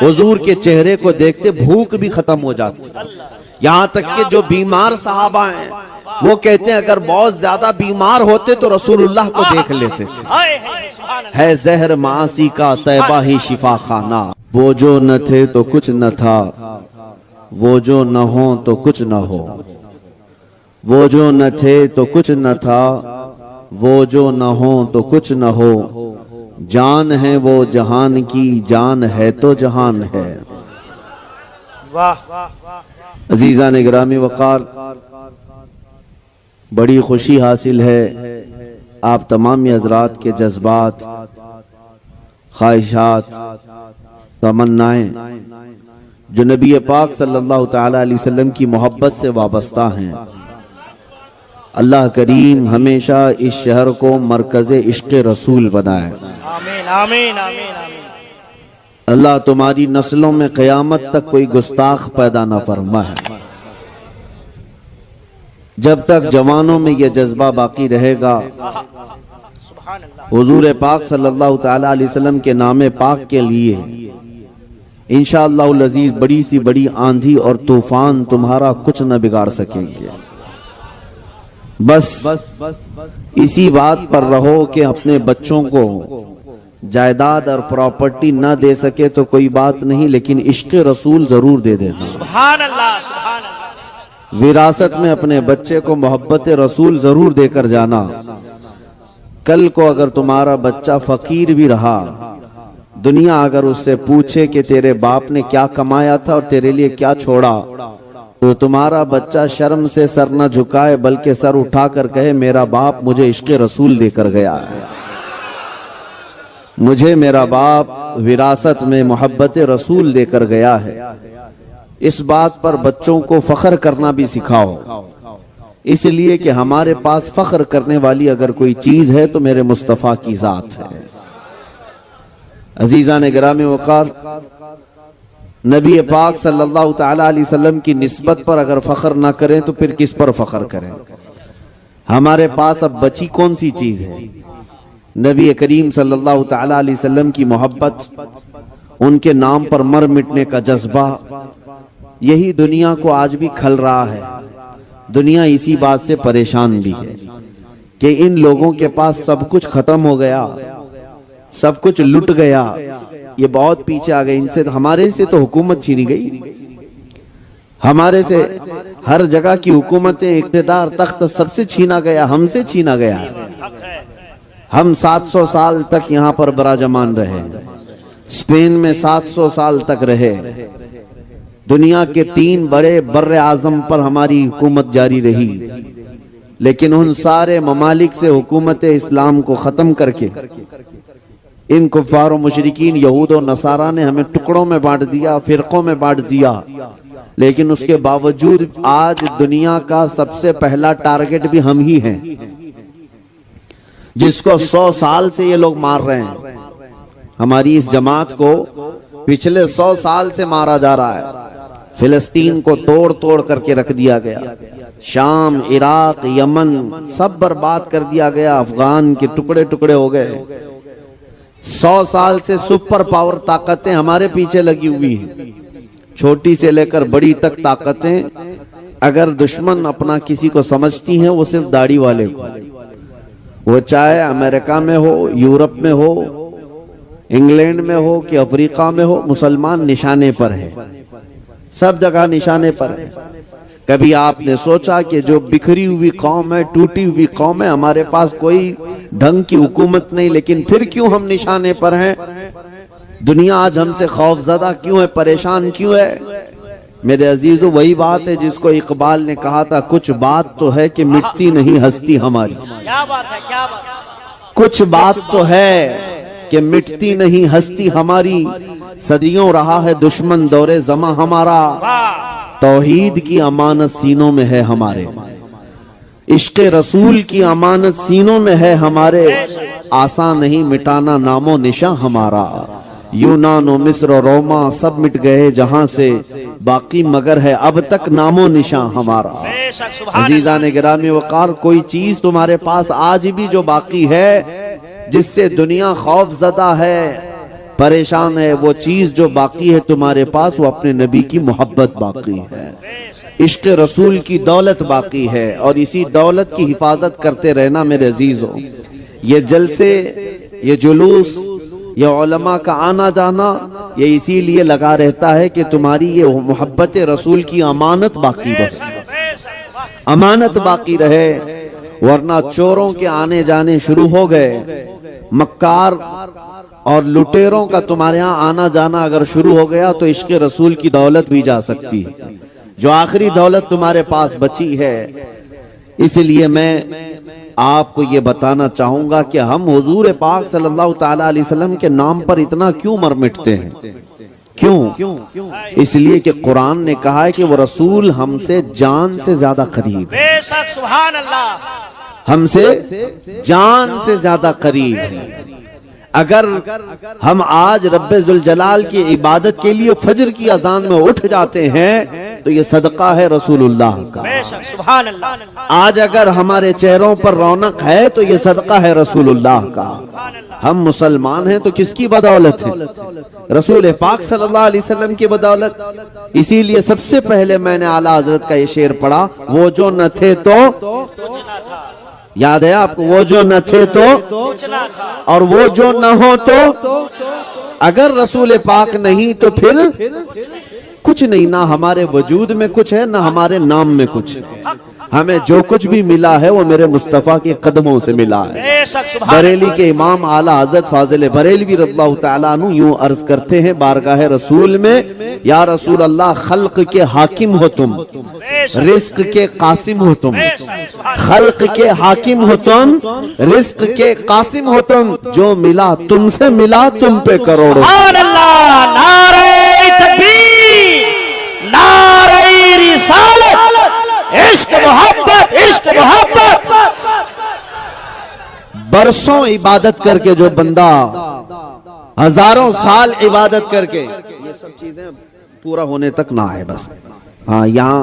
हुजूर के चेहरे को देखते भूख भी खत्म हो जाती। यहाँ तक कि जो बीमार साहबा हैं वो कहते हैं अगर बहुत ज्यादा बीमार होते तो रसूलुल्लाह को देख लेते थे। है जहर मासी का तैबा ही शिफा खाना। वो जो न थे तो कुछ न था, वो जो न हो तो कुछ न हो। वो जो न थे तो कुछ न था, वो जो न हो तो कुछ न हो। जान है वो जहान की, जान है तो जहान है। वाह अजीज़ान गिरामी वक़ार, बड़ी खुशी हासिल है आप तमाम हज़रात के जज्बात, ख्वाहिशात, तमन्नाएं जो नबी पाक सल्लल्लाहु तआला अलैहि वसल्लम की मोहब्बत से वाबस्ता हैं। अल्लाह करीम हमेशा इस शहर को मरकज़े इश्क़ रसूल बनाए। आमीन आमीन आमीन आमीन। अल्लाह तुम्हारी नस्लों में क़यामत तक कोई गुस्ताख पैदा न फरमाए। जब तक जवानों में यह जज्बा बाकी रहेगा, हुजूर पाक सल्लल्लाहु तआला अलैहि वसल्लम के नामे पाक के लिए इंशाअल्लाहुल अज़ीज़ बड़ी सी बड़ी आंधी और तूफान तुम्हारा कुछ न बिगाड़ सकेंगे। बस इसी बात पर रहो कि अपने बच्चों को जायदाद और प्रॉपर्टी न दे सके तो कोई बात नहीं, लेकिन इश्क़ रसूल जरूर दे देना। सुभान अल्लाह सुभान अल्लाह। विरासत में अपने बच्चे को मोहब्बत रसूल जरूर देकर जाना। कल को अगर तुम्हारा बच्चा फकीर भी रहा, दुनिया अगर उससे पूछे कि तेरे बाप ने क्या कमाया था और तेरे लिए क्या छोड़ा, तो तुम्हारा बच्चा शर्म से सर न झुकाए बल्कि सर उठाकर कहे मेरा बाप मुझे इश्क़ रसूल देकर गया है, मुझे मेरा बाप विरासत में मोहब्बत रसूल देकर गया है। इस बात पर बच्चों को फख्र करना भी सिखाओ, इसलिए कि हमारे पास फख्र करने वाली अगर कोई चीज है तो मेरे मुस्तफ़ा की जात है। अजीज़ान गिरामी वक़ार, नबी पाक सल्लल्लाहु तआला अलैहि वसल्लम की निस्बत पर अगर फख्र ना करें तो फिर किस पर फख्र करें। हमारे पास अब बची कौन सी चीज है? नबी करीम सल्लल्लाहु तआला अलैहि वसल्लम की मोहब्बत, उनके नाम पर मर मिटने का जज्बा, यही दुनिया को आज भी खल रहा है। दुनिया इसी बात से परेशान भी है कि इन लोगों के पास सब कुछ खत्म हो गया, सब कुछ लुट गया, ये बहुत पीछे आ गए। इनसे हमारे से तो हुकूमत छीनी गई, हमारे से हर जगह की हुकूमतें, इक़्तिदार, तख्त सबसे छीना गया, हमसे छीना गया। हम 700 साल तक यहाँ पर बराजमान रहे, स्पेन में 700 साल तक रहे, दुनिया के 3 बड़े बर्रे आजम पर हमारी हुकूमत जारी रही, लेकिन उन सारे ममालिक से हुकूमत इस्लाम को खत्म करके इन कुफ़ार मुशरिकीन यहूद और नसारा ने हमें टुकड़ों में बांट दिया, फिरकों में बांट दिया। लेकिन उसके बावजूद आज दुनिया का सबसे पहला टारगेट भी हम ही हैं, जिसको 100 साल से ये लोग मार रहे हैं। हमारी इस जमात को पिछले 100 साल से मारा जा रहा है। फिलिस्तीन को तोड़ तोड़ करके रख दिया गया, शाम, इराक, यमन सब बर्बाद कर दिया गया, अफगान के टुकड़े टुकड़े हो गए। 100 साल से सुपर पावर ताकतें हमारे पीछे लगी हुई हैं, छोटी से लेकर बड़ी तक ताकतें। अगर दुश्मन अपना किसी को समझती हैं वो सिर्फ दाढ़ी वाले को, वो चाहे अमेरिका में हो, यूरोप में हो, इंग्लैंड में हो कि अफ्रीका में हो, मुसलमान निशाने पर है, सब जगह निशाने पर है। कभी आपने सोचा कि जो बिखरी हुई कौम है, टूटी हुई कौम है, हमारे पास कोई ढंग की हुकूमत नहीं, लेकिन फिर क्यों हम निशाने पर हैं? दुनिया आज हमसे खौफजदा क्यों है, परेशान क्यों है? मेरे अजीजों, वही बात है जिसको इकबाल ने कहा था, कुछ बात तो है कि मिटती नहीं हस्ती हमारी। क्या बात है, क्या बात है। कुछ बात तो है कि मिटती नहीं हस्ती हमारी, सदियों रहा है दुश्मन दौरे जमा हमारा, तौहीद की अमानत सीनों में है हमारे, इश्क़ रसूल की अमानत सीनों में है हमारे, आसान नहीं मिटाना नामो निशां हमारा। यूनान और मिस्र और रोमा सब मिट गए जहां से, बाकी मगर है अब तक नामो निशां हमारा। अजीज़ान गिरामी वक़ार, कोई चीज तुम्हारे पास आज भी जो बाकी है, जिससे दुनिया खौफ ज़दा है, परेशान है। वो चीज जो बाकी है तुम्हारे पास वो अपने नबी की मोहब्बत बाकी है, इश्क रसूल की दौलत बाकी है, और इसी दौलत की हिफाजत करते रहना मेरे अजीजों। ये जलसे, ये जुलूस, ये उलमा का आना जाना, ये इसीलिए लगा रहता है कि तुम्हारी ये मोहब्बत रसूल की अमानत बाकी रहे, अमानत बाकी रहे। वरना चोरों के आने जाने शुरू हो गए, मक्कार और लुटेरों का तुम्हारे यहाँ आना जाना अगर शुरू हो गया तो इश्क रसूल की दौलत भी जा सकती है, जो आखिरी दौलत तुम्हारे पास बची है। इसलिए मैं आपको ये बताना चाहूंगा कि हम हुजूर पाक सल्लल्लाहु ताला अलैहि वसल्लम के नाम पर इतना क्यों मर मिटते हैं? क्यों? इसलिए कि कुरान ने कहा है कि वो रसूल हमसे जान से ज्यादा करीब है। बेशक सुभान अल्लाह, हमसे जान से ज्यादा करीब है। अगर हम आज रब्बे जुल जलाल की इबादत के लिए फजर की अजान में उठ जाते हैं तो ये सदका है रसूलुल्लाह का। बेशक सुभान अल्लाह। आज अगर हमारे चेहरों पर रौनक है तो ये सदका है रसूलुल्लाह का। हम मुसलमान हैं तो किसकी बदौलत है? रसूल पाक सल्लल्लाहु अलैहि वसल्लम की बदौलत। इसीलिए सबसे पहले मैंने आला हजरत का ये शेर पढ़ा, वो जो न थे तो याद है आपको, वो जो न थे तो और वो जो न हो तो। अगर रसूल पाक नहीं तो फिर कुछ नहीं, ना हमारे वजूद में कुछ है, ना हमारे नाम में कुछ है। हमें जो कुछ भी मिला है वो मेरे मुस्तफा के कदमों से मिला है। बरेली के इमाम आला हजरत फाजिल बरेलवी रज़ियल्लाहु ताला अन्हु यूं अर्ज करते हैं बारगाह रसूल में, या रसूल अल्लाह खल्क के हाकिम हो तुम, रिस्क के कासिम हो तुम। खल्क के हाकिम हो तुम, रिस्क के कासिम हो तुम। जो मिला तुमसे मिला तुम पे करोड़ों। इश्क मोहब्बत, इश्क मोहब्बत। बरसों इबादत करके जो बंदा, हजारों साल इबादत करके, ये सब चीजें पूरा होने तक ना है बस। हाँ, यहाँ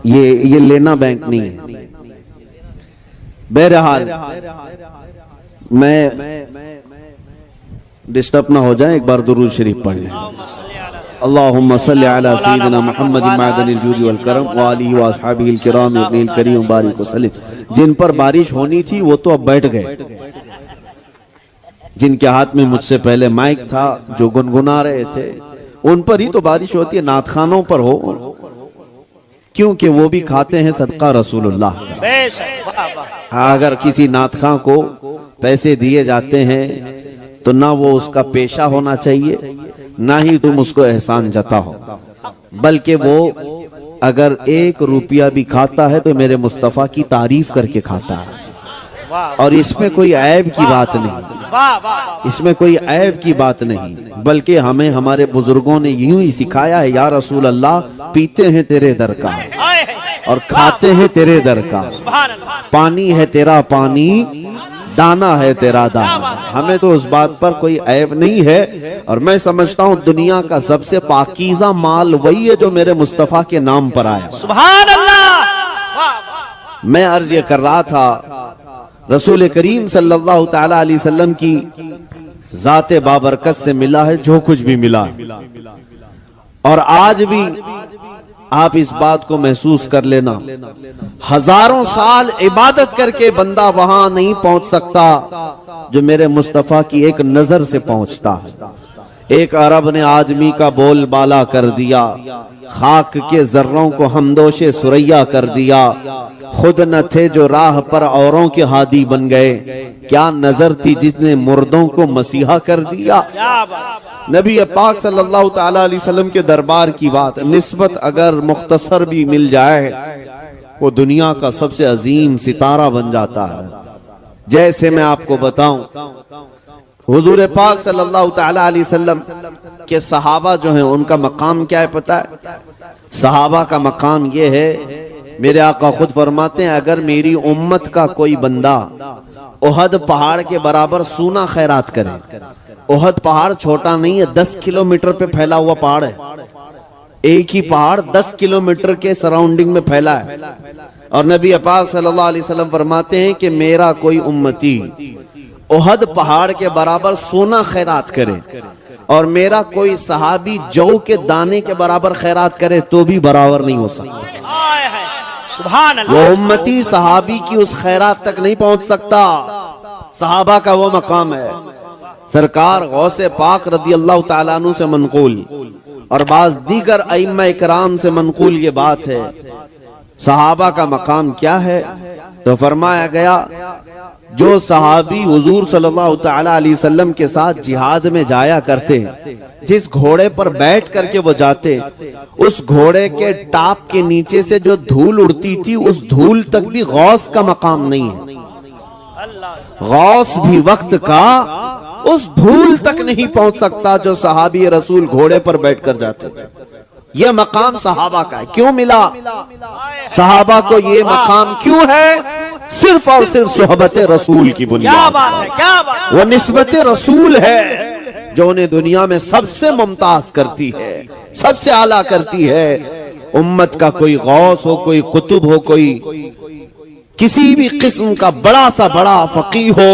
ये लेना बैंक नहीं है। बहरहाल मैं डिस्टर्ब ना हो जाए, एक बार दुरूद शरीफ पढ़ लें। अल्लाहुम्मा सल्लि अला सय्यिदिना मुहम्मद मअदनिल जूद वल करम व आलिहि व अस्हाबिहिल किराम अल करीम बारिक वसल्लम। जिन पर बारिश होनी थी वो तो अब बैठ गए, जिनके हाथ में मुझसे पहले माइक था, जो गुनगुना रहे थे, उन पर ही तो बारिश होती है, नात खानों पर हो, क्योंकि वो भी खाते हैं सदका रसूलुल्लाह। अगर किसी नात खां को पैसे दिए जाते हैं तो ना वो उसका पेशा होना चाहिए, ना ही तुम उसको एहसान जताओ, बल्कि वो अगर 1 रुपया भी खाता है तो मेरे मुस्तफा की तारीफ करके खाता है। और इसमें कोई ऐब की बात नहीं, इसमें कोई ऐब की बात नहीं, बल्कि हमें हमारे बुजुर्गों ने यूं ही सिखाया है, या रसूल अल्लाह पीते हैं तेरे दर का और खाते हैं तेरे दर का, पानी है तेरा पानी, दाना है तेरा दाना। हमें तो उस बात पर कोई ऐब नहीं है। और मैं समझता हूँ दुनिया का सबसे पाकीज़ा माल वही है जो मेरे मुस्तफा के नाम पर आया। सुभान अल्लाह। मैं अर्ज ये कर रहा था, रसूल करीम सल्लल्लाहु ताला अलैहि वसल्लम की जाते बाबरकत से मिला है जो कुछ भी मिला, और आज भी आप इस बात को महसूस कर लेना, हजारों साल इबादत करके बंदा वहां नहीं पहुंच सकता जो मेरे मुस्तफा की एक नजर से पहुंचता है। एक अरब ने आदमी का बोल बाला कर दिया, खाक के जर्रों को हमदोशे सुरैया कर दिया। खुद न थे जो राह पर औरों के हादी बन गए, क्या नजर थी जिसने मुर्दों को मसीहा कर दिया। नबी पाक सल्लल्लाहु ताला अलैहि वसल्लम के दरबार की बात निस्बत अगर मुख्तसर भी मिल जाए, वो दुनिया का सबसे अजीम सितारा बन जाता है। जैसे मैं आपको बताऊं, हुजूर पाक सल्लल्लाहु ताला अलैहि वसल्लम के सहाबा जो हैं उनका मकाम क्या है पता है? सहाबा का मकाम ये है, मेरे आका खुद फरमाते हैं, अगर मेरी उम्मत का कोई बंदा ओहद पहाड़ के बराबर सूना खैरात करे, ओहद पहाड़ छोटा नहीं है, 10 किलोमीटर पे फैला हुआ पहाड़ है, एक ही पहाड़ 10 किलोमीटर के सराउंडिंग में फैला है। और नबी पाक सल्लल्लाहु अलैहि वसल्लम फरमाते हैं कि मेरा कोई उम्मती ओहद पहाड़ के बराबर सोना खैरात करे और मेरा कोई सहाबी जौ के दाने के बराबर खैरात करे तो भी बराबर नहीं हो सकता। आए है सुभान वो अल्लाह। उम्मती सहाबी की उस खैरात तक नहीं पहुंच सकता। सहाबा का वो मकाम है। सरकार गौसे पाक रदी अल्लाह ताला अन्हु से मनकूल और बाज दीगर अइम्मा इकराम से मनकूल ये बात है, सहाबा का मकाम क्या है? तो फरमाया गया जो सहाबी हुजूर सल्लल्लाहु ताला अलैहि वसल्लम के साथ जिहाद में जाया करते, जिस घोड़े पर बैठ करके वो जाते, उस घोड़े के टाप के नीचे से जो धूल उड़ती थी उस धूल तक भी गौस का मकाम नहीं है। गौस भी वक्त का उस धूल तक नहीं पहुंच सकता जो सहाबी रसूल घोड़े पर बैठकर जाते थे। यह मकाम सहाबा का है। क्यों मिला सहाबा को ये मकाम? क्यों है? सिर्फ और सिर्फ सोहबत रसूल की क्या बुनियाद। बात है, क्या बात है। वो निस्बत रसूल है जो उन्हें दुनिया में सबसे मुमताज करती है, सबसे आला करती है। उम्मत का कोई गौस हो, कोई कुतुब हो, कोई किसी भी किस्म का बड़ा सा बड़ा फकीह हो,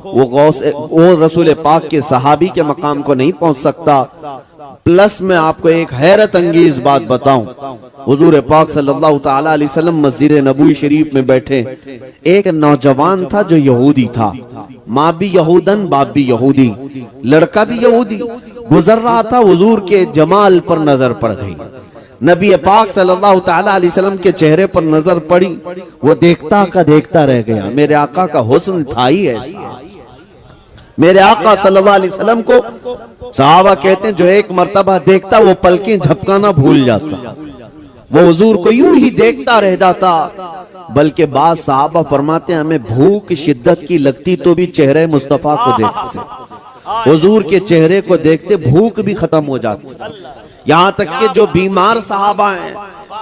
वो रसूल पाक के सहाबी के मकाम को नहीं पहुंच सकता। प्लस मैं आपको एक हैरत अंगेज बात बताऊं, हुजूर पाक सल्लल्लाहु ताला अलैहि वसल्लम मस्जिद नबवी शरीफ में बैठे, एक नौजवान था जो यहूदी था, माँ भी यहूदन बाप भी यहूदी, लड़का भी यहूदी, गुजर रहा था। हुजूर के जमाल पर नजर पड़ गई। नबी पाक सल्लल्लाहु ताला अलैहि वसल्लम के चेहरे पर नजर पड़ी, वो देखता का देखता रह गया। मेरे आका का हुस्न था ही ऐसा। मेरे आका सल्लल्लाहु अलैहि वसल्लम को सहाबा कहते हैं जो एक मर्तबा देखता वो पलकें झपकाना भूल जाता, वो हुजूर को यूं ही देखता रह जाता। बल्कि बाद सहाबा फरमाते हैं हमें भूख शिद्दत की लगती तो भी चेहरे मुस्तफा को देखते थे, हुजूर के चेहरे को देखते भूख भी खत्म हो जाती। यहाँ तक कि जो बीमार सहाबा हैं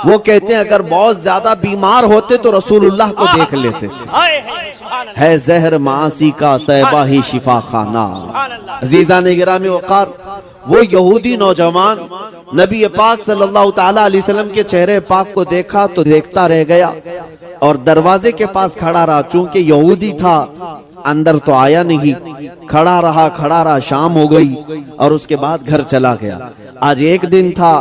वो कहते हैं अगर बहुत ज्यादा बीमार होते तो रसूलुल्लाह को देख लेते थे। है जहर मासी का तैबा ही शिफा खाना। अजीजा ने गिरामी वकार, वो यहूदी नौजवान नबी पाक सल्लल्लाहु ताला अलैहि वसल्लम के चेहरे पाक को देखा तो देखता रह गया और दरवाजे के पास खड़ा रहा। चूंकि यहूदी था अंदर तो आया नहीं, खड़ा रहा। शाम हो गई और उसके बाद घर चला गया। आज एक दिन था,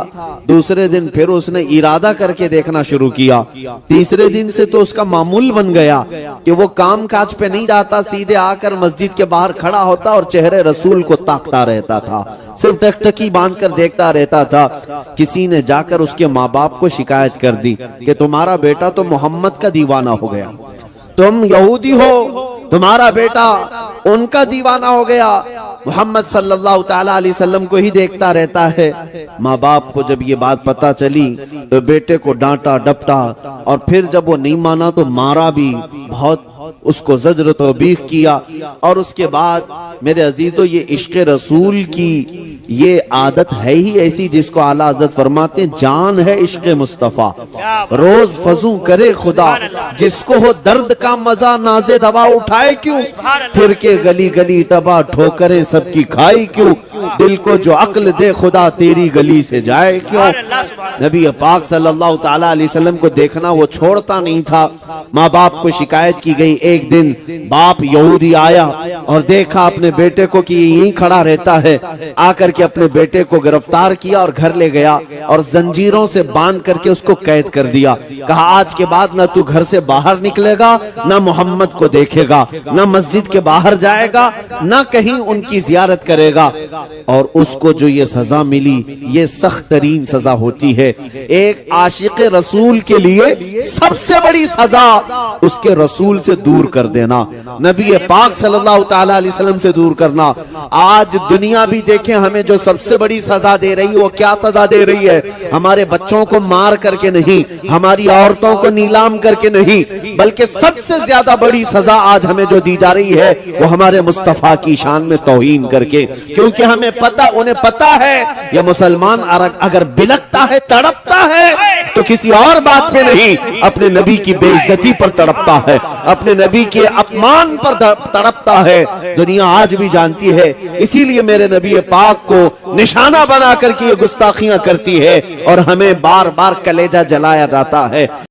दूसरे दिन फिर उसने इरादा करके देखना शुरू किया, तीसरे दिन से तो उसका मामूल बन गया कि वो काम काज पे नहीं जाता, सीधे आकर मस्जिद के बाहर खड़ा होता और चेहरे रसूल को ताकता रहता था, सिर्फ टकटकी बांधकर देखता रहता था। किसी ने जाकर उसके माँ बाप को शिकायत कर दी कि तुम्हारा बेटा तो मोहम्मद का दीवाना हो गया, तुम यहूदी हो, तुम्हारा बेटा उनका दीवाना हो गया, मोहम्मद सल्लल्लाहु ताला अलैहि वसल्लम को ही देखता रहता है। माँ बाप को जब ये बात पता चली तो बेटे को डांटा डपटा और फिर जब वो नहीं माना तो मारा भी, बहुत उसको ज़ज्र तौबीख किया। और उसके बाद मेरे अजीजों ये इश्क़ रसूल की ये आदत है ही ऐसी जिसको आला हज़रत फरमाते हैं जान है इश्क़ मुस्तफ़ा, रोज फजू करे खुदा, जिसको हो दर्द का मजा नाज़े दवा उठाए क्यों, फिर के गली गली तबा ठोकरे सबकी खाई क्यों, दिल को जो अक्ल दे खुदा तेरी गली से जाए क्यों। नबी पाक सल्लल्लाहु ताला अलैहि वसल्लम को देखना वो छोड़ता नहीं था। माँ बाप को शिकायत की गई। एक दिन बाप यहूदी आया और देखा अपने बेटे को कि यहीं खड़ा रहता है, आकर के अपने बेटे को गिरफ्तार किया और घर ले गया और जंजीरों से बांध करके उसको कैद कर दिया। कहा आज के बाद ना तू घर से बाहर निकलेगा, ना मोहम्मद को देखेगा, ना मस्जिद के बाहर जाएगा, ना कहीं उनकी जियारत करेगा। और उसको जो ये सजा मिली ये सख्त तरीन सजा होती है। एक आशिक रसूल के लिए सबसे बड़ी सजा उसके रसूल से दूर कर देना, नबी पाक सल्लल्लाहु ताला अलैहि वसल्लम से दूर करना। आज दुनिया भी देखें हमें जो सबसे बड़ी सजा दे रही है वो क्या सजा दे रही है? हमारे बच्चों को मार करके नहीं, हमारी औरतों को नीलाम करके नहीं, बल्कि सबसे ज्यादा बड़ी सजा आज हमें जो दी जा रही है वो हमारे मुस्तफा की शान में तौहीन करके। क्योंकि हमें पता, उन्हें पता है ये मुसलमान अगर बिलकता है, तड़पता है तो किसी और बात पे नहीं, अपने नबी की बेइज्जती पर तड़पता है, अपने नबी के अपमान पर तड़पता है। दुनिया आज भी जानती है, इसीलिए मेरे नबी पाक को निशाना बना करके ये गुस्ताखियां करती है और हमें बार बार कलेजा जलाया जाता है।